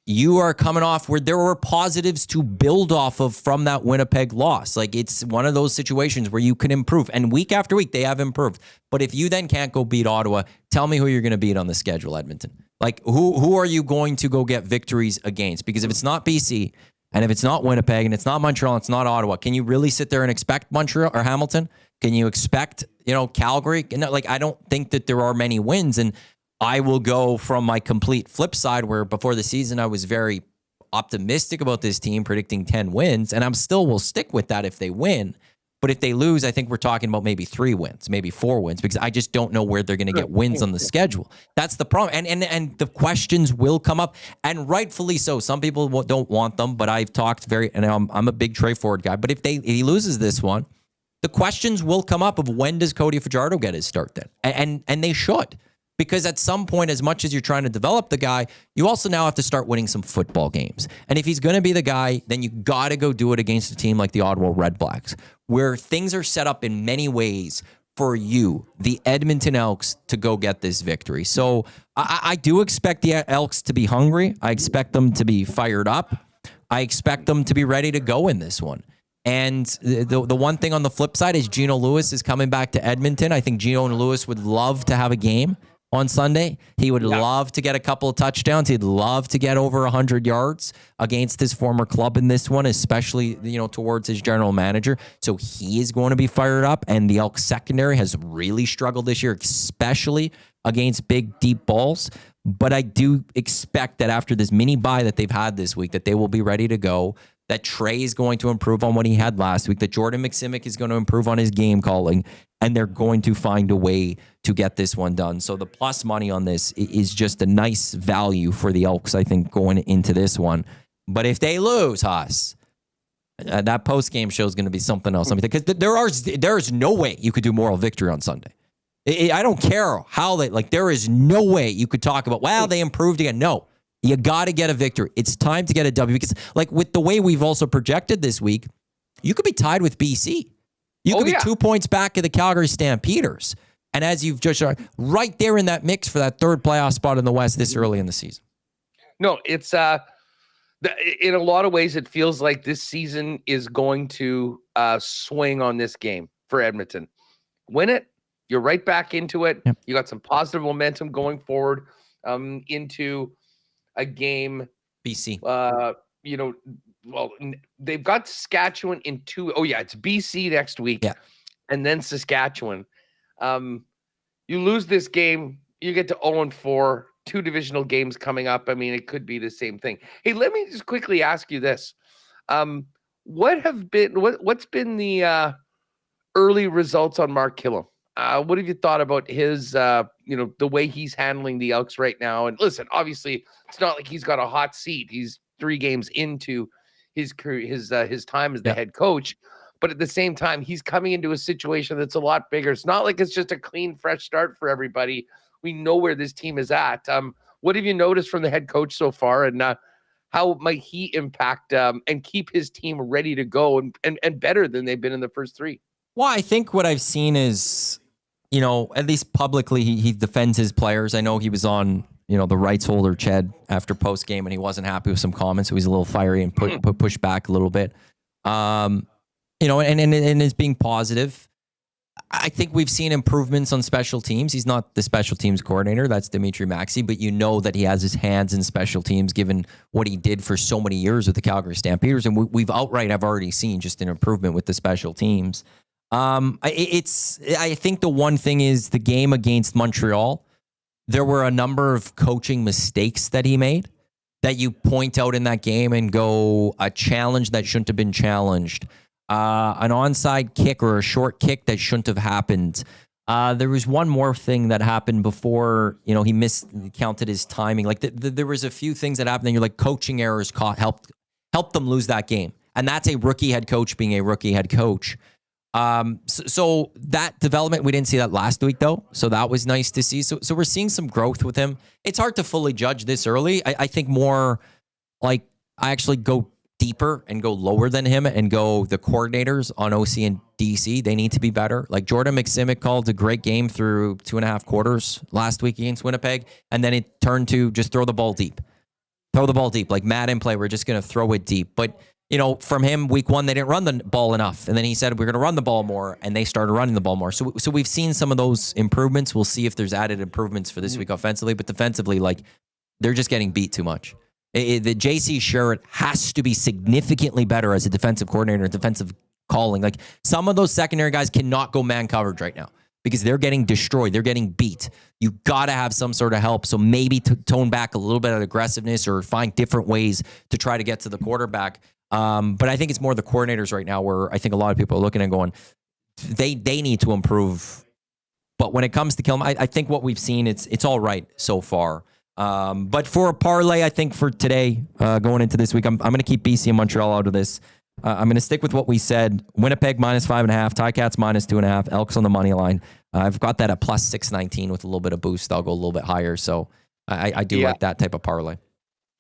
You are coming off where there were positives to build off of from that Winnipeg loss. Like, it's one of those situations where you can improve. And week after week, they have improved. But if you then can't go beat Ottawa, tell me who you're going to beat on the schedule, Edmonton. Like, who are you going to go get victories against? Because if it's not BC, and if it's not Winnipeg, and it's not Montreal, and it's not Ottawa, can you really sit there and expect Montreal or Hamilton? Can you expect, Calgary? Like, I don't think that there are many wins. And I will go from my complete flip side, where before the season I was very optimistic about this team, predicting 10 wins, and I'm still will stick with that if they win. But if they lose, I think we're talking about maybe 3 wins, maybe 4 wins, because I just don't know where they're going to get wins on the schedule. That's the problem. And the questions will come up, and rightfully so. Some people don't want them, but I've talked and I'm a big Trey Ford guy. But if he loses this one, the questions will come up of when does Cody Fajardo get his start then? And they should. Because at some point, as much as you're trying to develop the guy, you also now have to start winning some football games. And if he's going to be the guy, then you got to go do it against a team like the Ottawa Redblacks, where things are set up in many ways for you, the Edmonton Elks, to go get this victory. So I do expect the Elks to be hungry. I expect them to be fired up. I expect them to be ready to go in this one. And the one thing on the flip side is Gino Lewis is coming back to Edmonton. I think Gino Lewis would love to have a game on Sunday. He would love to get a couple of touchdowns. He'd love to get over 100 yards against his former club in this one, especially, towards his general manager. So he is going to be fired up. And the Elks secondary has really struggled this year, especially against big, deep balls. But I do expect that after this mini bye that they've had this week, that they will be ready to go, that Trey is going to improve on what he had last week, that Jordan McSimic is going to improve on his game calling, and they're going to find a way to get this one done. So the plus money on this is just a nice value for the Elks, I think, going into this one. But if they lose, Haas, that post-game show is going to be something else. Because there is no way you could do moral victory on Sunday. I don't care how there is no way you could talk about, wow, they improved again. No. You got to get a victory. It's time to get a W, because with the way we've also projected this week, you could be tied with BC. You could be 2 points back of the Calgary Stampeders. And as you've just right there in that mix for that third playoff spot in the West this early in the season. No, it's in a lot of ways, it feels like this season is going to swing on this game for Edmonton. Win it, you're right back into it. Yep. You got some positive momentum going forward into a game. BC. They've got Saskatchewan in 2. Oh, yeah, it's BC next week. Yeah. And then Saskatchewan. You lose this game, you get to 0-4, 2 divisional games coming up. I mean, it could be the same thing. Hey, let me just quickly ask you this. What's been the early results on Mark Killam? What have you thought about his, the way he's handling the Elks right now? And listen, obviously, it's not like he's got a hot seat. He's 3 games into his career, his time as the head coach. But at the same time, he's coming into a situation that's a lot bigger. It's not like it's just a clean, fresh start for everybody. We know where this team is at. What have you noticed from the head coach so far, and how might he impact and keep his team ready to go and better than they've been in the first 3? Well, I think what I've seen is, at least publicly, he defends his players. I know he was on, the rights holder, Ched, after post game, and he wasn't happy with some comments, so he's a little fiery and push back a little bit. And is being positive. I think we've seen improvements on special teams. He's not the special teams coordinator. That's Dimitri Maxey, but that he has his hands in special teams given what he did for so many years with the Calgary Stampeders. And I've already seen just an improvement with the special teams. I think the one thing is the game against Montreal, there were a number of coaching mistakes that he made that you point out in that game and go, a challenge that shouldn't have been challenged. An onside kick or a short kick that shouldn't have happened. There was one more thing that happened before, he miscounted his timing. There was a few things that happened and you're like, coaching errors helped them lose that game. And that's a rookie head coach being a rookie head coach. So that development, we didn't see that last week though. So that was nice to see. So we're seeing some growth with him. It's hard to fully judge this early. I think more like I actually go deeper and go lower than him and go the coordinators on OC and DC. They need to be better. Like Jordan McSimic called a great game through 2.5 quarters last week against Winnipeg, and then it turned to just throw the ball deep. Throw the ball deep. Like Madden play, we're just going to throw it deep. But, from him, week 1, they didn't run the ball enough. And then he said, we're going to run the ball more, and they started running the ball more. So we've seen some of those improvements. We'll see if there's added improvements for this week offensively. But defensively, like, they're just getting beat too much. The JC Sherritt has to be significantly better as a defensive coordinator, defensive calling. Like, some of those secondary guys cannot go man coverage right now because they're getting destroyed. They're getting beat. You got to have some sort of help. So maybe tone back a little bit of aggressiveness or find different ways to try to get to the quarterback. But I think it's more the coordinators right now where I think a lot of people are looking and going, they need to improve. But when it comes to Kilm, I think what we've seen, it's all right so far. But for a parlay, I think for today, going into this week, I'm going to keep BC and Montreal out of this. I'm going to stick with what we said. Winnipeg -5.5, Ticats -2.5, Elks on the money line. I've got that at +619 with a little bit of boost. I'll go a little bit higher. So I do like that type of parlay.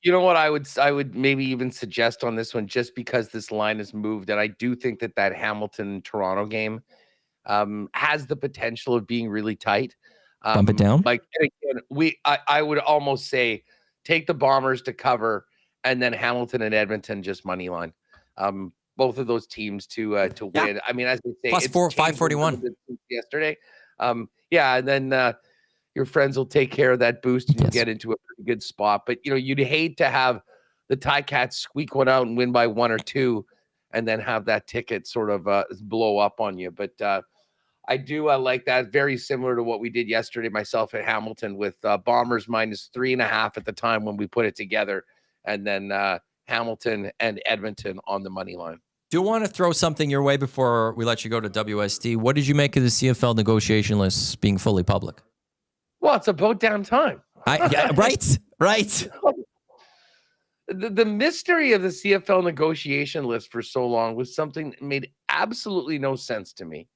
You know what I would maybe even suggest on this one, just because this line has moved, and I do think that Hamilton-Toronto game has the potential of being really tight. Bump it down? Like, again, I would almost say take the Bombers to cover, and then Hamilton and Edmonton just money line. Both of those teams to win. I mean, as they say, Plus 541 yesterday. And then your friends will take care of that boost and you'll get into a pretty good spot. But you'd hate to have the Ticats squeak one out and win by 1 or 2, and then have that ticket sort of blow up on you. But I do like that. Very similar to what we did yesterday, myself at Hamilton, with Bombers -3.5 at the time when we put it together, and then Hamilton and Edmonton on the money line. Do want to throw something your way before we let you go to WST. What did you make of the CFL negotiation list being fully public? Well, it's about damn time. Right. The mystery of the CFL negotiation list for so long was something that made absolutely no sense to me.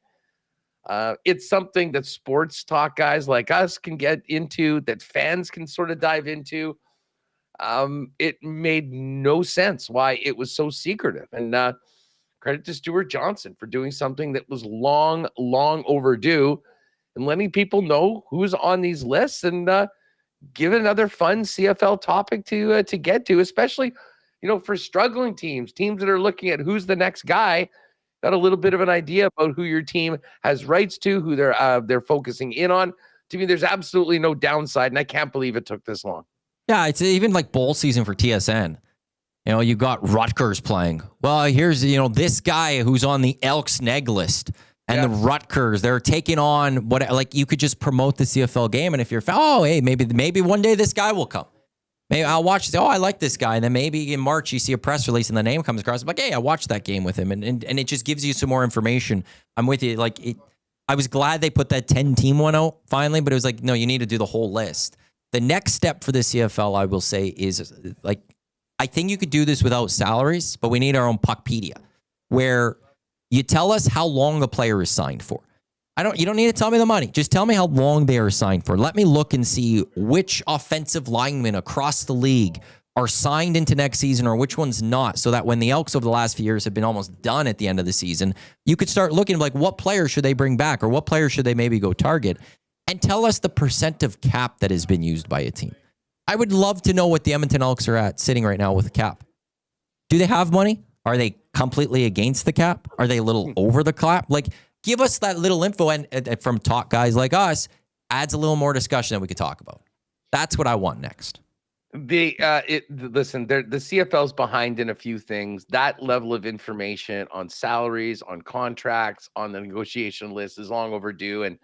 It's something that sports talk guys like us can get into, that fans can sort of dive into. It made no sense why it was so secretive. And credit to Stuart Johnson for doing something that was long overdue and letting people know who's on these lists, and give it another fun CFL topic to get to, especially, for struggling teams that are looking at who's the next guy. Got a little bit of an idea about who your team has rights to, who they're focusing in on. To me, there's absolutely no downside, and I can't believe it took this long. Yeah, it's even like bowl season for TSN. You got Rutgers playing. Well, here's, this guy who's on the Elks neg list, and the Rutgers, they're taking on you could just promote the CFL game. And if you're, hey, maybe one day this guy will come. Maybe I'll watch, I like this guy. And then maybe in March you see a press release and the name comes across. I'm like, hey, I watched that game with him. And it just gives you some more information. I'm with you. I was glad they put that 10-team one out finally, but it was like, no, you need to do the whole list. The next step for the CFL, I will say, is I think you could do this without salaries, but we need our own Puckpedia, where you tell us how long the player is signed for. You don't need to tell me the money. Just tell me how long they are signed for. Let me look and see which offensive linemen across the league are signed into next season or which one's not, so that when the Elks over the last few years have been almost done at the end of the season, you could start looking like what player should they bring back or what player should they maybe go target, and tell us the percent of cap that has been used by a team. I would love to know what the Edmonton Elks are at sitting right now with the cap. Do they have money? Are they completely against the cap? Are they a little over the cap? Give us that little info, and from talk guys like us, adds a little more discussion that we could talk about. That's what I want next. The CFL's behind in a few things. That level of information on salaries, on contracts, on the negotiation list is long overdue. And,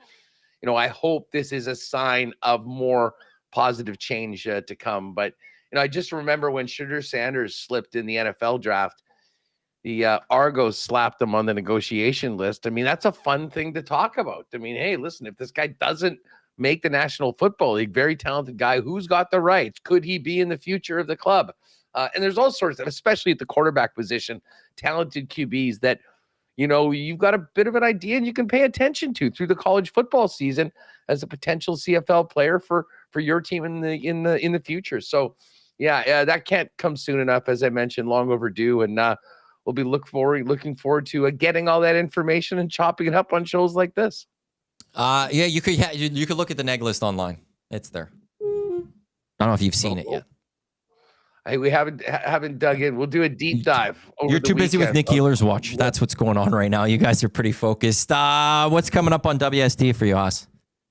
I hope this is a sign of more positive change to come. But, I just remember when Sugar Sanders slipped in the NFL draft, the Argos slapped him on the negotiation list. I mean, that's a fun thing to talk about. I mean, hey, listen, if this guy doesn't make the National Football League, very talented guy, who's got the rights? Could he be in the future of the club? And there's all sorts of, especially at the quarterback position, talented QBs that, you've got a bit of an idea and you can pay attention to through the college football season as a potential CFL player for your team in the future. So Yeah, that can't come soon enough, as I mentioned, long overdue. And we'll be looking forward to getting all that information and chopping it up on shows like this. Yeah, you could look at the neg list online. It's there. I don't know if you've seen it yet. We haven't dug in. We'll do a deep dive. You're too busy with Nick Ehlers' watch. That's what's going on right now. You guys are pretty focused. What's coming up on WSD for you, Haas?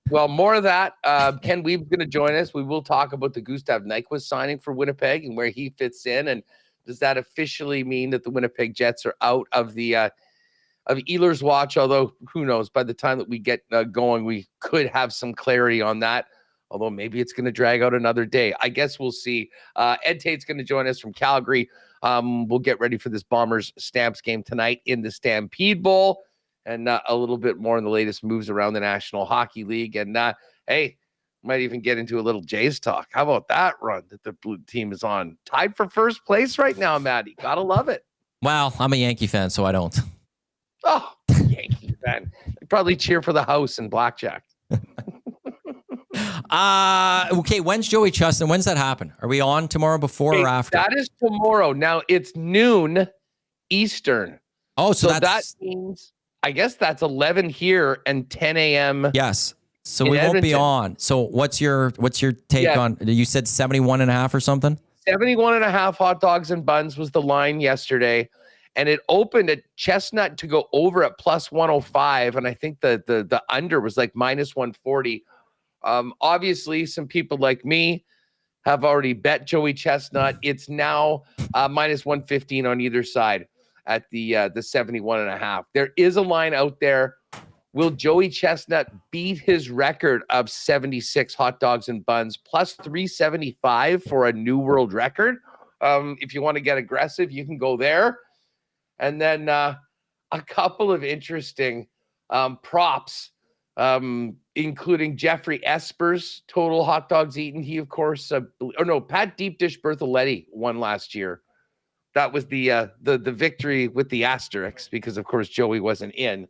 Well, more of that. Ken Weave's going to join us. We will talk about the Gustav Nyquist signing for Winnipeg and where he fits in. And does that officially mean that the Winnipeg Jets are out of the of Ehlers' watch? Although, who knows? By the time that we get going, we could have some clarity on that. Although maybe it's going to drag out another day. I guess we'll see. Ed Tate's going to join us from Calgary. We'll get ready for this Bombers Stamps game tonight in the Stampede Bowl, and a little bit more on the latest moves around the National Hockey League. And hey, might even get into a little Jays talk. How about that run that the blue team is on? Tied for first place right now, Maddie. Gotta love it. Well, I'm a Yankee fan, so I don't. Oh, Yankee fan. I'd probably cheer for the house and blackjack. Okay, when's Joey Chestnut? When's that happen? Are we on tomorrow before or after? That is tomorrow. Now it's noon Eastern. Oh, so that means, I guess that's 11 here and 10 a.m. Yes. So we won't be on. So what's your take on, you said 71.5 or something? 71.5 hot dogs and buns was the line yesterday. And it opened at Chestnut to go over at plus 105. And I think the under was like minus 140. Obviously, some people like me have already bet Joey Chestnut. It's now minus 115 on either side at the 71.5. There is a line out there. Will Joey Chestnut beat his record of 76 hot dogs and buns plus 375 for a new world record? If you want to get aggressive, you can go there. And then a couple of interesting props, including Jeffrey Esper's total hot dogs eaten. He, of course, Pat Deep Dish Bertholetti won last year. That was the victory with the asterisk because, of course, Joey wasn't in.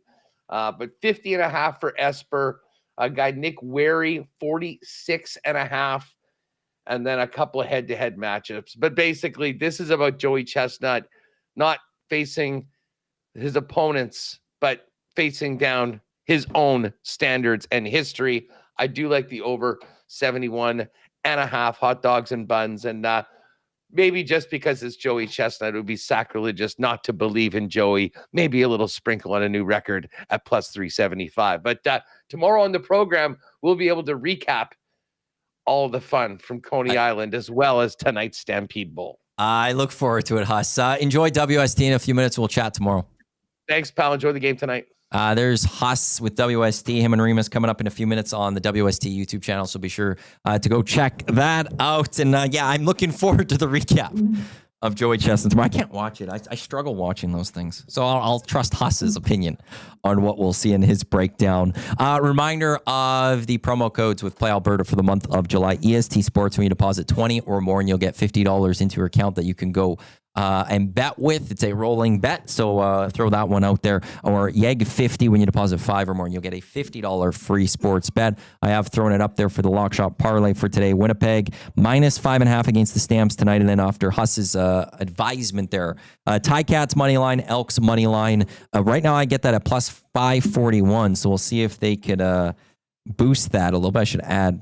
But 50.5 for Esper. A guy, Nick Wary, 46.5. And then a couple of head-to-head matchups. But basically, this is about Joey Chestnut not facing his opponents, but facing down his own standards and history. I do like the over 71.5 hot dogs and buns. And maybe just because it's Joey Chestnut, it would be sacrilegious not to believe in Joey. Maybe a little sprinkle on a new record at plus 375. But tomorrow on the program, we'll be able to recap all the fun from Coney Island as well as tonight's Stampede Bowl. I look forward to it, Huss. Enjoy WST in a few minutes. We'll chat tomorrow. Thanks, pal. Enjoy the game tonight. There's Huss with WST. Him and Remus coming up in a few minutes on the WST YouTube channel, so be sure to go check that out. And I'm looking forward to the recap of Joey Chestnut tomorrow. I can't watch it. I struggle watching those things. So I'll trust Huss's opinion on what we'll see in his breakdown. Reminder of the promo codes with Play Alberta for the month of July. EST Sports, when you deposit 20 or more, and you'll get $50 into your account that you can go and bet with. It's a rolling bet, so throw that one out there. Or YEG50 when you deposit 5 or more, and you'll get a $50 free sports bet. I have thrown it up there for the Lock Shop parlay for today. Winnipeg minus 5.5 against the Stamps tonight, and then after Huss's advisement there, Ticats money line, Elks money line. Right now I get that at plus 541, so we'll see if they could boost that a little bit. I should add.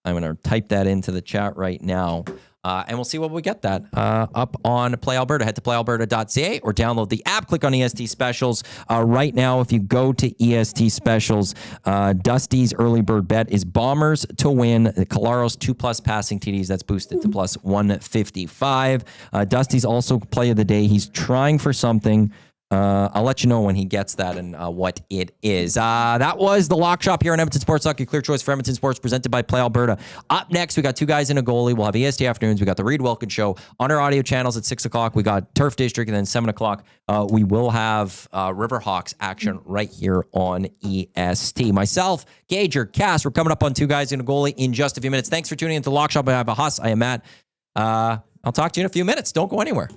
I'm going to type that into the chat right now. And we'll see what we get that up on Play Alberta. Head to playalberta.ca or download the app. Click on EST Specials. Right now, if you go to EST Specials, Dusty's early bird bet is Bombers to win. The Colaros 2+ passing TDs. That's boosted to plus 155. Dusty's also play of the day. He's trying for something. I'll let you know when he gets that and what it is. That was the Lock Shop here on Edmonton Sports Talk, your clear choice for Edmonton Sports, presented by Play Alberta. Up next, we got two guys and a goalie. We'll have EST Afternoons. We got the Reed Wilkins Show on our audio channels at 6 o'clock. We got Turf District, and then 7 o'clock, we will have Riverhawks action right here on EST. Myself, Gager, Cass, we're coming up on two guys and a goalie in just a few minutes. Thanks for tuning into the Lock Shop. I have a Huss. I am Matt. I'll talk to you in a few minutes. Don't go anywhere.